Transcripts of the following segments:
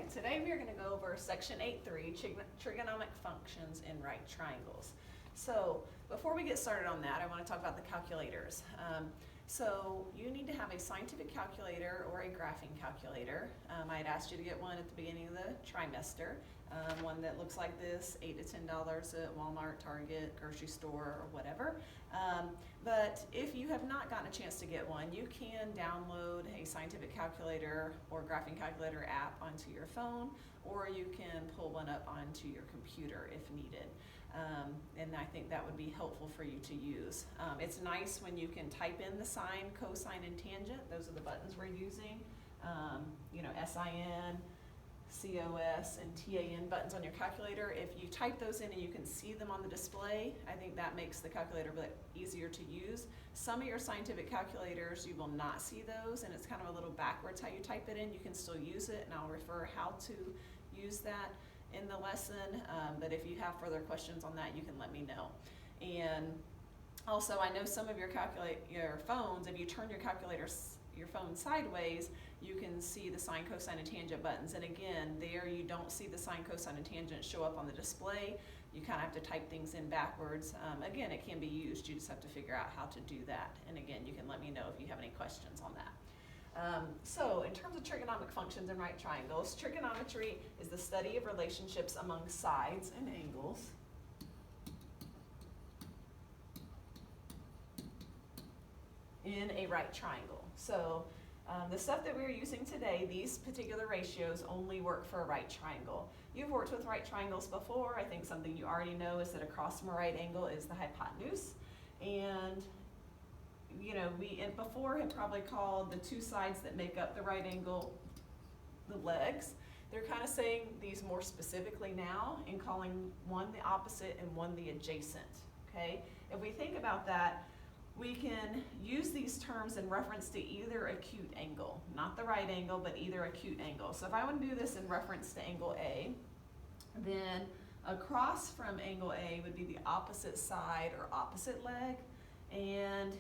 right, today we are going to go over section 8.3, trigonometric functions in right triangles. So before we get started on that, I want to talk about the calculators. So you need to have a scientific calculator or a graphing calculator. I had asked you to get one at the beginning of the trimester, one that looks like this, $8 to $10 at Walmart, Target, grocery store, or whatever. But if you have not gotten a chance to get one, you can download a scientific calculator or graphing calculator app onto your phone, or you can pull one up onto your computer if needed. And I think that would be helpful for you to use. It's nice when you can type in the sine, cosine, and tangent. Those are the buttons we're using. SIN, COS, and TAN buttons on your calculator. If you type those in and you can see them on the display, I think that makes the calculator a bit easier to use. Some of your scientific calculators, you will not see those, and it's kind of a little backwards how you type it in. You can still use it, and I'll refer how to use that in the lesson, but if you have further questions on that, you can let me know. And also, I know some of your phones, if you turn your phone sideways, you can see the sine, cosine, and tangent buttons. And again, there you don't see the sine, cosine, and tangent show up on the display. You kind of have to type things in backwards. Again, it can be used. You just have to figure out how to do that. And again, you can let me know if you have any questions on that. So in terms of trigonometric functions in right triangles, trigonometry is the study of relationships among sides and angles in a right triangle. So the stuff that we're using today, these particular ratios only work for a right triangle. You've worked with right triangles before. I think something you already know is that across from a right angle is the hypotenuse. And we before had probably called the two sides that make up the right angle the legs. They're kind of saying these more specifically now and calling one the opposite and one the adjacent, okay? If we think about that, we can use these terms in reference to either acute angle, not the right angle, but either acute angle. So if I want to do this in reference to angle A, then across from angle A would be the opposite side or opposite leg, and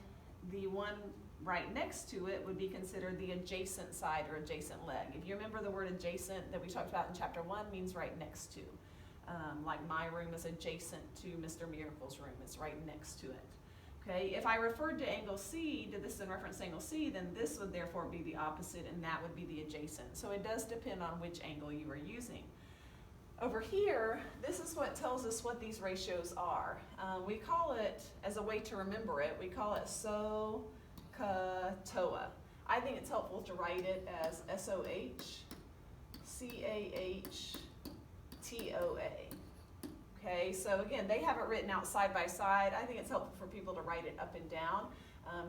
the one right next to it would be considered the adjacent side or adjacent leg. If you remember, the word adjacent that we talked about in chapter 1 means right next to. Like my room is adjacent to Mr. Miracle's room, it's right next to it. Okay, if I referred to angle C, did this in reference to angle C, then this would therefore be the opposite and that would be the adjacent. So it does depend on which angle you are using. Over here, this is what tells us what these ratios are. We call it, as a way to remember it, we call it SOHCAHTOA. I think it's helpful to write it as SOHCAHTOA. Okay, so again, they have it written out side by side. I think it's helpful for people to write it up and down,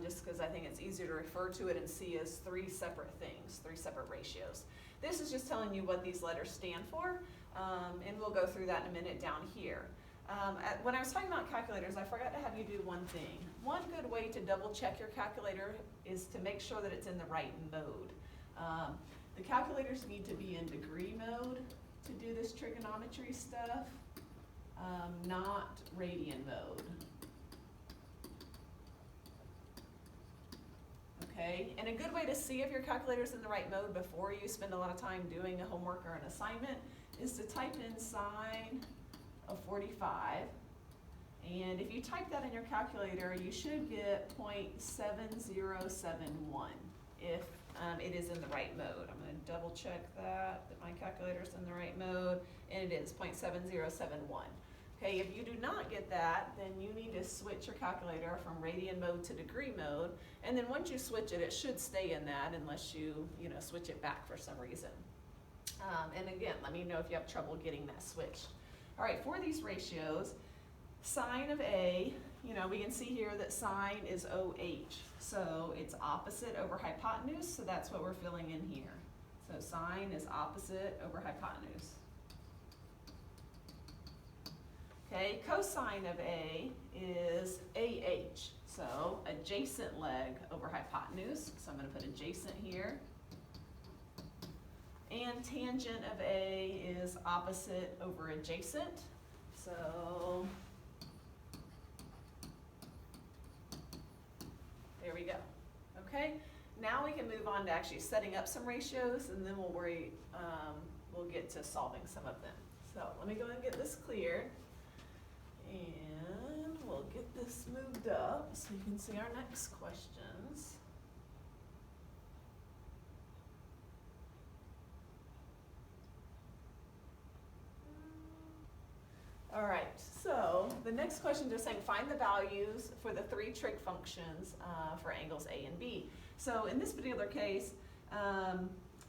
just because I think it's easier to refer to it and see as three separate things, three separate ratios. This is just telling you what these letters stand for, and we'll go through that in a minute down here. When I was talking about calculators, I forgot to have you do one thing. One good way to double check your calculator is to make sure that it's in the right mode. The calculators need to be in degree mode to do this trigonometry stuff, not radian mode. Okay, and a good way to see if your calculator's in the right mode before you spend a lot of time doing a homework or an assignment is to type in sine of 45. And if you type that in your calculator, you should get 0.7071 if it is in the right mode. I'm going to double check that my calculator's in the right mode, and it is 0.7071. Okay, if you do not get that, then you need to switch your calculator from radian mode to degree mode, and then once you switch it, it should stay in that unless you switch it back for some reason. And again, let me know if you have trouble getting that switched. All right, for these ratios, sine of A, we can see here that sine is OH, so it's opposite over hypotenuse, so that's what we're filling in here. So sine is opposite over hypotenuse. Okay, cosine of A is AH, so adjacent leg over hypotenuse, so I'm going to put adjacent here. And tangent of A is opposite over adjacent, so there we go. Okay, now we can move on to actually setting up some ratios, and then we'll we'll get to solving some of them. So let me go ahead and get this cleared. And we'll get this moved up so you can see our next questions. All right, so the next question is saying find the values for the three trig functions for angles A and B. So in this particular case,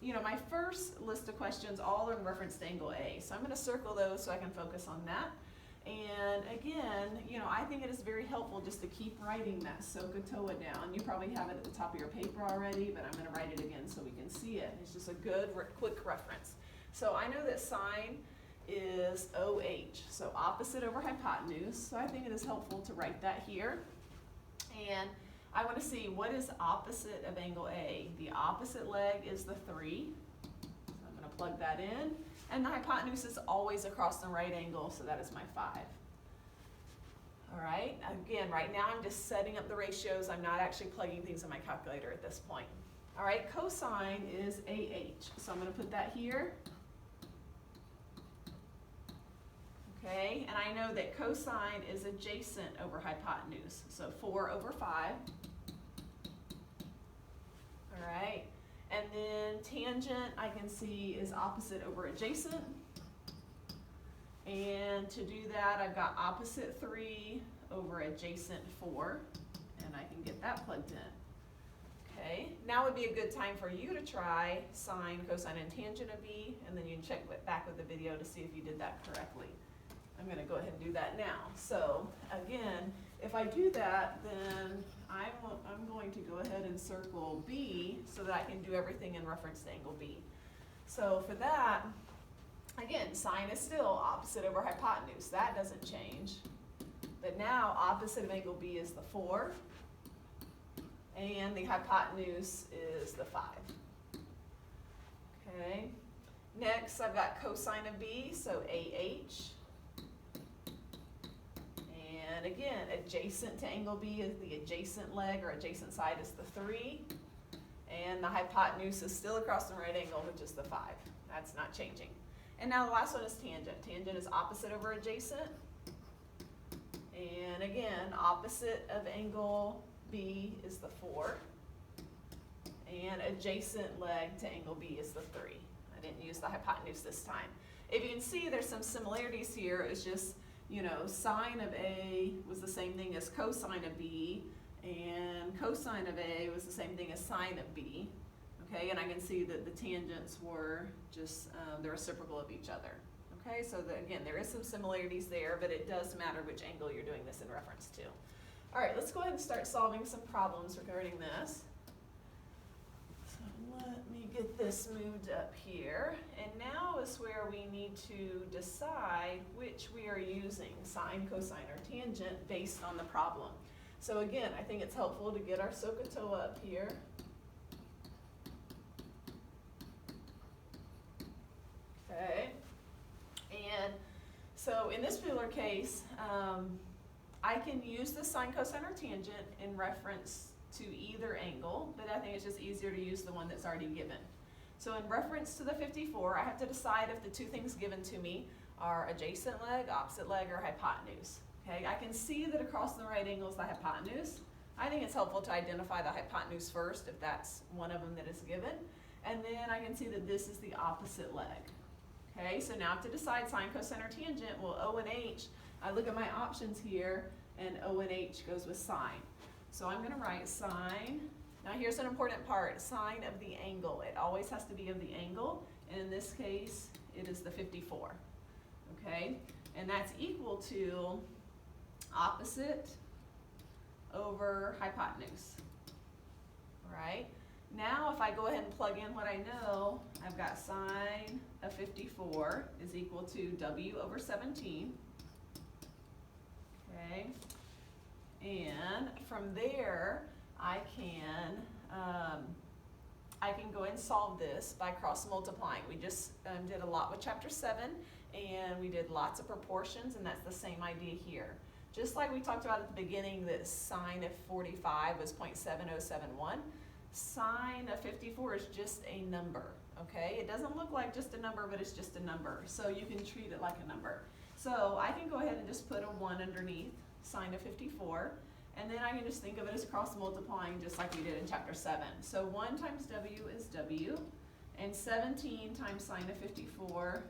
you know, my first list of questions all are in reference to angle A. So I'm going to circle those so I can focus on that. And again, you know, I think it is very helpful just to keep writing that SOHCAHTOA down. You probably have it at the top of your paper already, but I'm going to write it again so we can see it. It's just a good, quick reference. So I know that sine is OH, so opposite over hypotenuse. So I think it is helpful to write that here. And I want to see what is opposite of angle A. The opposite leg is the 3. So I'm going to plug that in. And the hypotenuse is always across the right angle, so that is my 5. All right, again, right now I'm just setting up the ratios. I'm not actually plugging things in my calculator at this point. All right, cosine is AH, so I'm going to put that here. Okay, and I know that cosine is adjacent over hypotenuse, so 4 over 5. All right, and then tangent I can see is opposite over adjacent. And to do that, I've got opposite 3 over adjacent 4, and I can get that plugged in. Okay, now would be a good time for you to try sine, cosine, and tangent of B, and then you can check back with the video to see if you did that correctly. I'm going to go ahead and do that now. So again, if I do that, then I'm going to go ahead and circle B so that I can do everything in reference to angle B. So for that, again, sine is still opposite over hypotenuse. That doesn't change. But now opposite of angle B is the 4, and the hypotenuse is the 5. Okay. Next, I've got cosine of B, so AH. And again, adjacent to angle B is the adjacent leg or adjacent side is the 3. And the hypotenuse is still across the right angle, which is the 5. That's not changing. And now the last one is tangent. Tangent is opposite over adjacent. And again, opposite of angle B is the 4. And adjacent leg to angle B is the 3. I didn't use the hypotenuse this time. If you can see, there's some similarities here. It's just, you know, sine of A was the same thing as cosine of B, and cosine of A was the same thing as sine of B. Okay, and I can see that the tangents were just the reciprocal of each other. Okay, so again, there is some similarities there, but it does matter which angle you're doing this in reference to. All right, let's go ahead and start solving some problems regarding this. So let me get this moved up here. And now is where we need to decide which we are using, sine, cosine, or tangent, based on the problem. So again, I think it's helpful to get our SOHCAHTOA up here. Okay, and so in this particular case, I can use the sine, cosine, or tangent in reference to either angle, but I think it's just easier to use the one that's already given. So in reference to the 54, I have to decide if the two things given to me are adjacent leg, opposite leg, or hypotenuse. Okay, I can see that across the right angle is the hypotenuse. I think it's helpful to identify the hypotenuse first if that's one of them that is given. And then I can see that this is the opposite leg. Okay, so now to decide sine, cosine, or tangent, well, O and H, I look at my options here, and O and H goes with sine. So I'm going to write sine. Now here's an important part, sine of the angle. It always has to be of the angle, and in this case, it is the 54. Okay, and that's equal to opposite over hypotenuse. All right. Now if I go ahead and plug in what I know, I've got sine of 54 is equal to W over 17. Okay, and from there I can go and solve this by cross multiplying. We just did a lot with chapter 7, and we did lots of proportions, and that's the same idea here. Just like we talked about at the beginning that sine of 45 was 0.7071. sine of 54 is just a number, okay? It doesn't look like just a number, but it's just a number, so you can treat it like a number. So I can go ahead and just put a 1 underneath sine of 54, and then I can just think of it as cross multiplying just like we did in chapter 7. So 1 times w is w, and 17 times sine of 54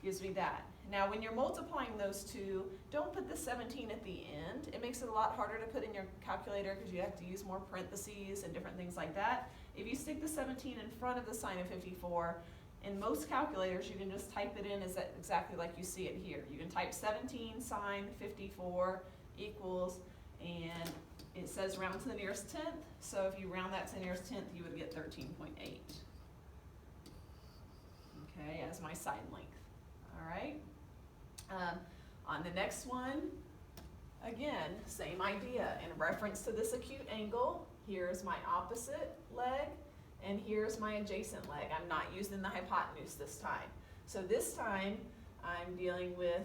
gives me that. Now when you're multiplying those two, don't put the 17 at the end. It makes it a lot harder to put in your calculator because you have to use more parentheses and different things like that. If you stick the 17 in front of the sine of 54, in most calculators you can just type it in as exactly like you see it here. You can type 17 sine 54 equals, and it says round to the nearest tenth, so if you round that to the nearest tenth, you would get 13.8. Okay, as my side length. All right. On the next one, again, same idea. In reference to this acute angle, here's my opposite leg, and here's my adjacent leg. I'm not using the hypotenuse this time. So this time, I'm dealing with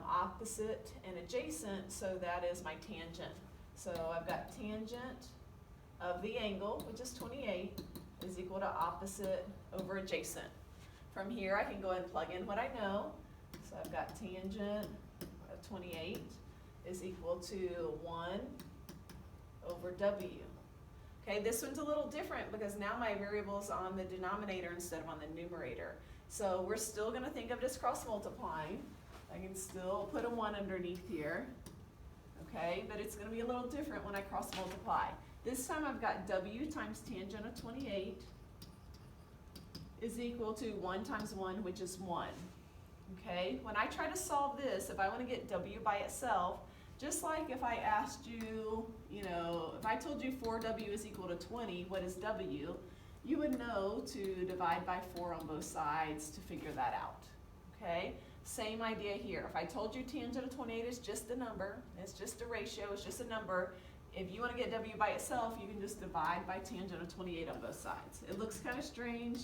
opposite and adjacent, so that is my tangent. So I've got tangent of the angle, which is 28, is equal to opposite over adjacent. From here, I can go ahead and plug in what I know. So I've got tangent of 28 is equal to 1 over w. Okay, this one's a little different because now my variable is on the denominator instead of on the numerator. So we're still going to think of it as cross multiplying. I can still put a 1 underneath here, okay, but it's going to be a little different when I cross multiply. This time I've got w times tangent of 28 is equal to 1 times 1, which is 1. Okay, when I try to solve this, if I want to get w by itself, just like if I asked you, if I told you 4w is equal to 20, what is w? You would know to divide by 4 on both sides to figure that out. Okay, same idea here. If I told you tangent of 28 is just a number, it's just a ratio, it's just a number, if you want to get w by itself, you can just divide by tangent of 28 on both sides. It looks kind of strange,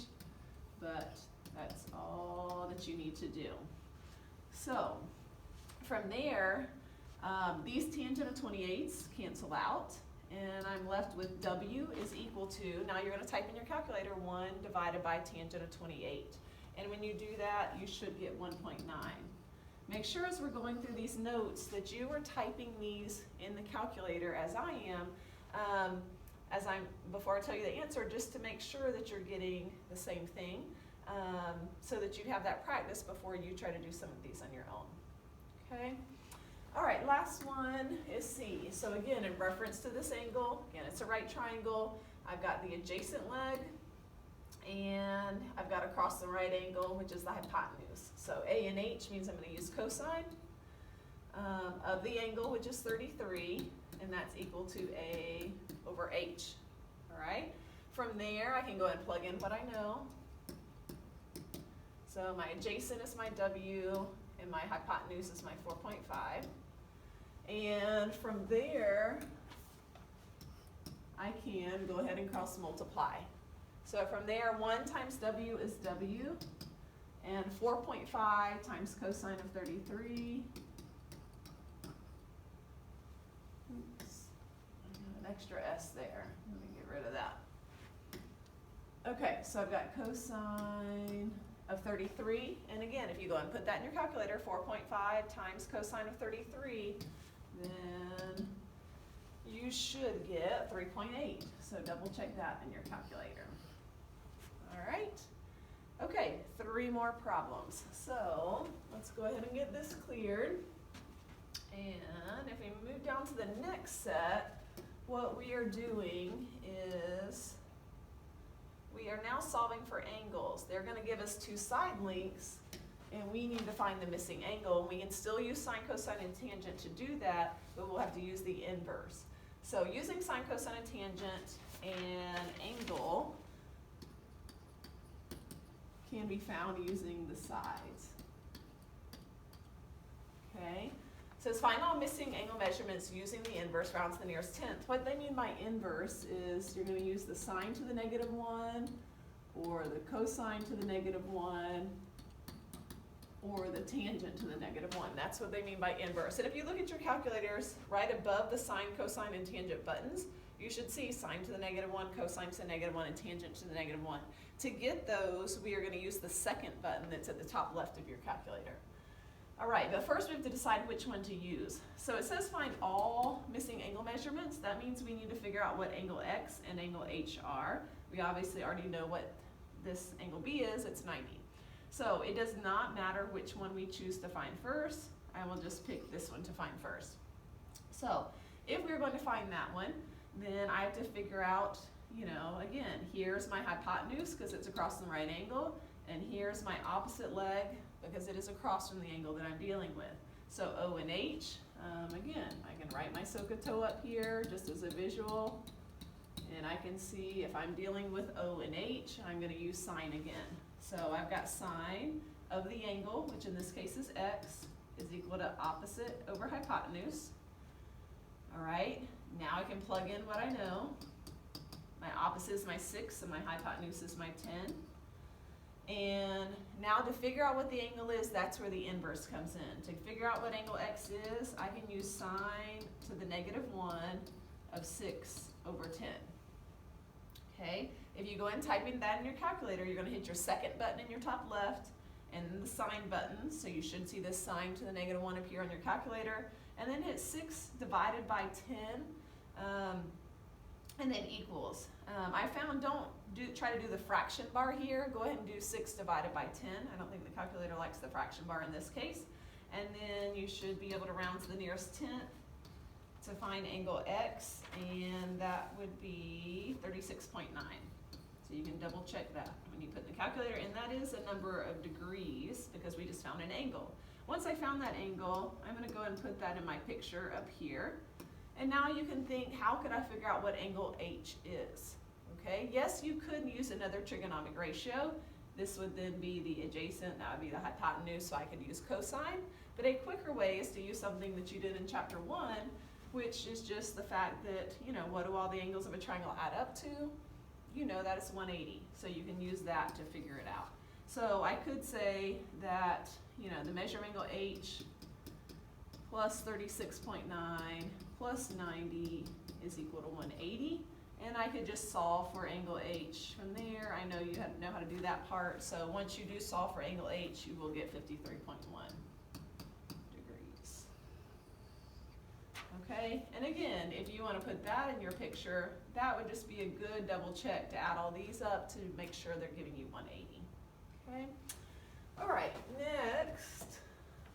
but that's all that you need to do. So from there, these tangent of 28s cancel out, and I'm left with w is equal to, now you're going to type in your calculator, 1 divided by tangent of 28. And when you do that, you should get 1.9. Make sure as we're going through these notes that you are typing these in the calculator as I am, before I tell you the answer, just to make sure that you're getting the same thing, so that you have that practice before you try to do some of these on your own. Okay? All right, last one is C. So again, in reference to this angle, again, it's a right triangle. I've got the adjacent leg, and I've got across the right angle, which is the hypotenuse. So A and H means I'm going to use cosine of the angle, which is 33, and that's equal to A over H. All right? From there, I can go ahead and plug in what I know. So my adjacent is my W, and my hypotenuse is my 4.5. And from there, I can go ahead and cross multiply. So from there, 1 times W is W, and 4.5 times cosine of 33. Oops, I have an extra S there. Let me get rid of that. Okay, so I've got cosine of 33, and again, if you go and put that in your calculator, 4.5 times cosine of 33, then you should get 3.8. So double check that in your calculator. All right. Okay, 3 more problems. So let's go ahead and get this cleared. And if we move down to the next set, what we are doing is we are now solving for angles. They're going to give us 2 side lengths, and we need to find the missing angle. We can still use sine, cosine, and tangent to do that, but we'll have to use the inverse. So using sine, cosine, and tangent and angle can be found using the sides. Okay? It says find all missing angle measurements using the inverse round to the nearest tenth. What they mean by inverse is you're going to use the sine to the -1, or the cosine to the -1, or the tangent to the -1. That's what they mean by inverse. And if you look at your calculators, right above the sine, cosine, and tangent buttons, you should see sine to the -1, cosine to the -1, and tangent to the -1. To get those, we are going to use the second button that's at the top left of your calculator. All right, but first we have to decide which one to use. So it says find all missing angle measurements. That means we need to figure out what angle X and angle H are. We obviously already know what this angle B is, it's 90. So it does not matter which one we choose to find first. I will just pick this one to find first. So if we're going to find that one, then I have to figure out, you know, again, here's my hypotenuse because it's across the right angle, and here's my opposite leg because it is across from the angle that I'm dealing with. So O and H, again, I can write my SOHCAHTOA up here just as a visual, and I can see if I'm dealing with O and H, I'm going to use sine again. So I've got sine of the angle, which in this case is X, is equal to opposite over hypotenuse. All right, now I can plug in what I know. My opposite is my 6 and my hypotenuse is my 10. And now to figure out what the angle is, that's where the inverse comes in. To figure out what angle X is, I can use sine to the -1 of 6 over 10. Okay, if you go and type in that in your calculator, you're going to hit your second button in your top left and then the sine button. So you should see this sine to the -1 appear on your calculator. And then hit 6 divided by 10, and then equals. I found don't try to do the fraction bar here. Go ahead and do 6 divided by 10. I don't think the calculator likes the fraction bar in this case. And then you should be able to round to the nearest tenth to find angle X, and that would be 36.9. So you can double check that when you put the calculator in. That is a number of degrees because we just found an angle. Once I found that angle, I'm going to go ahead and put that in my picture up here. And now you can think, how could I figure out what angle H is? Okay, yes, you could use another trigonometric ratio. This would then be the adjacent, that would be the hypotenuse, so I could use cosine. But a quicker way is to use something that you did in chapter 1, which is just the fact that, you know, what do all the angles of a triangle add up to? You know that it's 180, so you can use that to figure it out. So I could say that, you know, the measure of angle H plus 36.9 plus 90 is equal to 180. And I could just solve for angle H from there. I know you know how to do that part. So once you do solve for angle H, you will get 53.1 degrees. Okay, and again, if you want to put that in your picture, that would just be a good double check to add all these up to make sure they're giving you 180. Okay. All right. Next,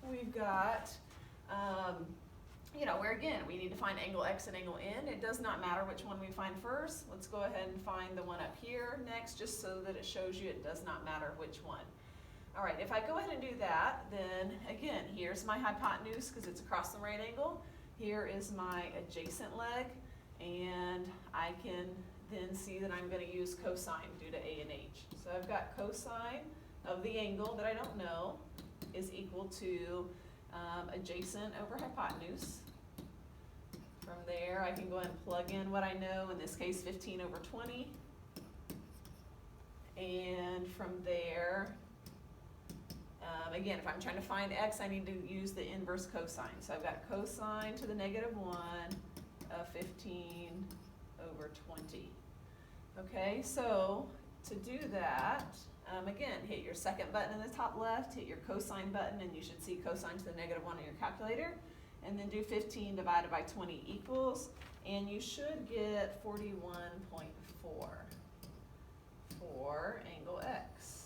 we've got, you know, where again we need to find angle X and angle N. It does not matter which one we find first. Let's go ahead and find the one up here next, just so that it shows you it does not matter which one. All right. If I go ahead and do that, then again, here's my hypotenuse because it's across the right angle. Here is my adjacent leg, and I can then see that I'm going to use cosine due to A and H. So I've got cosine of the angle that I don't know is equal to adjacent over hypotenuse. From there, I can go ahead and plug in what I know, in this case 15 over 20. And from there, again, if I'm trying to find X, I need to use the inverse cosine. So I've got cosine to the -1 of 15 over 20. Okay, so to do that, again, hit your second button in the top left, hit your cosine button, and you should see cosine to the -1 on your calculator. And then do 15 divided by 20 equals, and you should get 41.4 for angle X.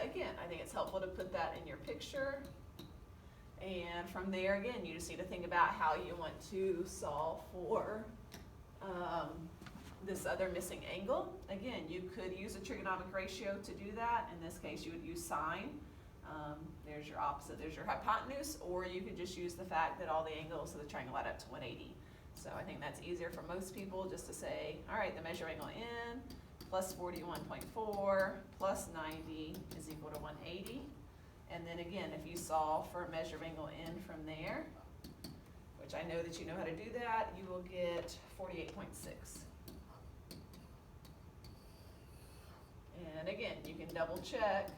Again, I think it's helpful to put that in your picture. And from there, again, you just need to think about how you want to solve for this other missing angle. Again, you could use a trigonometric ratio to do that. In this case, you would use sine. There's your opposite, there's your hypotenuse, or you could just use the fact that all the angles of the triangle add up to 180. So I think that's easier for most people just to say, all right, the measure of angle N plus 41.4 plus 90 is equal to 180. And then again, if you solve for a measure of angle N from there, which I know that you know how to do that, you will get 48.6. And again, you can double check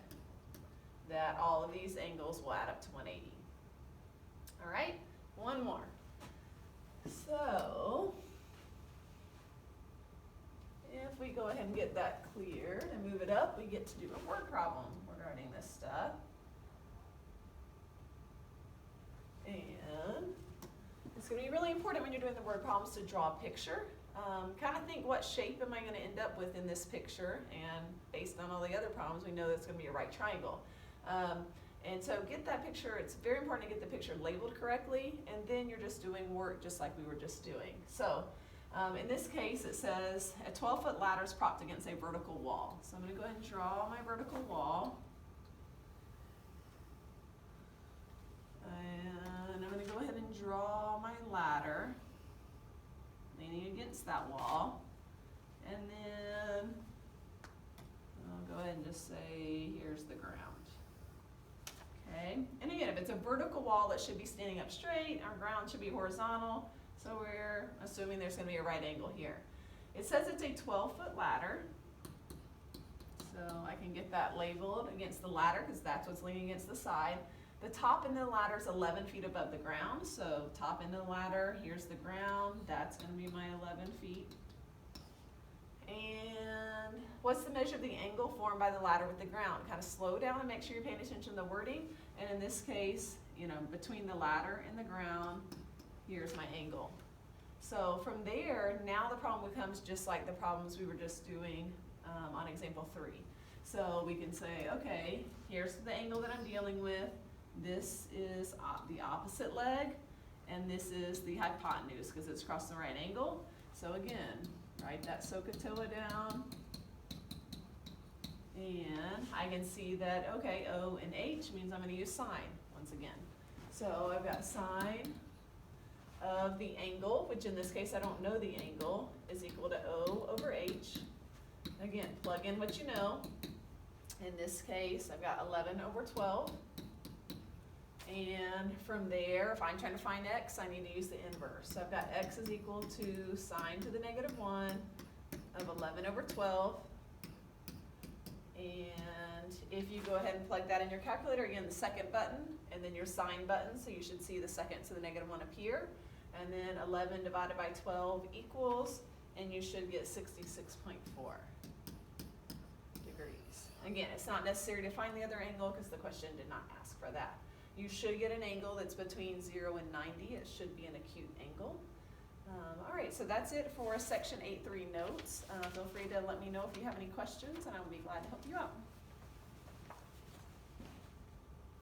that all of these angles will add up to 180. All right, one more. So go ahead and get that cleared and move it up, we get to do a word problem regarding this stuff. And it's going to be really important when you're doing the word problems to draw a picture. Kind of think, what shape am I going to end up with in this picture? And based on all the other problems, we know that's going to be a right triangle. And so get that picture. It's very important to get the picture labeled correctly, and then you're just doing work just like we were just doing. So in this case, it says a 12-foot ladder is propped against a vertical wall. So I'm going to go ahead and draw my vertical wall. And I'm going to go ahead and draw my ladder leaning against that wall. And then I'll go ahead and just say, here's the ground. Okay, and again, if it's a vertical wall, it should be standing up straight. Our ground should be horizontal. So we're assuming there's going to be a right angle here. It says it's a 12-foot ladder. So I can get that labeled against the ladder because that's what's leaning against the side. The top end of the ladder is 11 feet above the ground. So top end of the ladder, here's the ground. That's going to be my 11 feet. And what's the measure of the angle formed by the ladder with the ground? Kind of slow down and make sure you're paying attention to the wording. And in this case, between the ladder and the ground, here's my angle. So from there, now the problem becomes just like the problems we were just doing on example 3. So we can say, okay, here's the angle that I'm dealing with. This is the opposite leg, and this is the hypotenuse because it's across the right angle. So again, write that SOHCAHTOA down. And I can see that, okay, O and H means I'm going to use sine once again. So I've got sine of the angle, which in this case I don't know the angle, is equal to O over H. Again, plug in what you know. In this case, I've got 11 over 12. And from there, if I'm trying to find x, I need to use the inverse. So I've got x is equal to sine to the negative 1 of 11 over 12. And if you go ahead and plug that in your calculator, again, the second button, and then your sine button, so you should see the second to the negative 1 appear. And then 11 divided by 12 equals, and you should get 66.4 degrees. Again, it's not necessary to find the other angle because the question did not ask for that. You should get an angle that's between 0 and 90. It should be an acute angle. All right, so that's it for section 8.3 notes. Feel free to let me know if you have any questions, and I will be glad to help you out.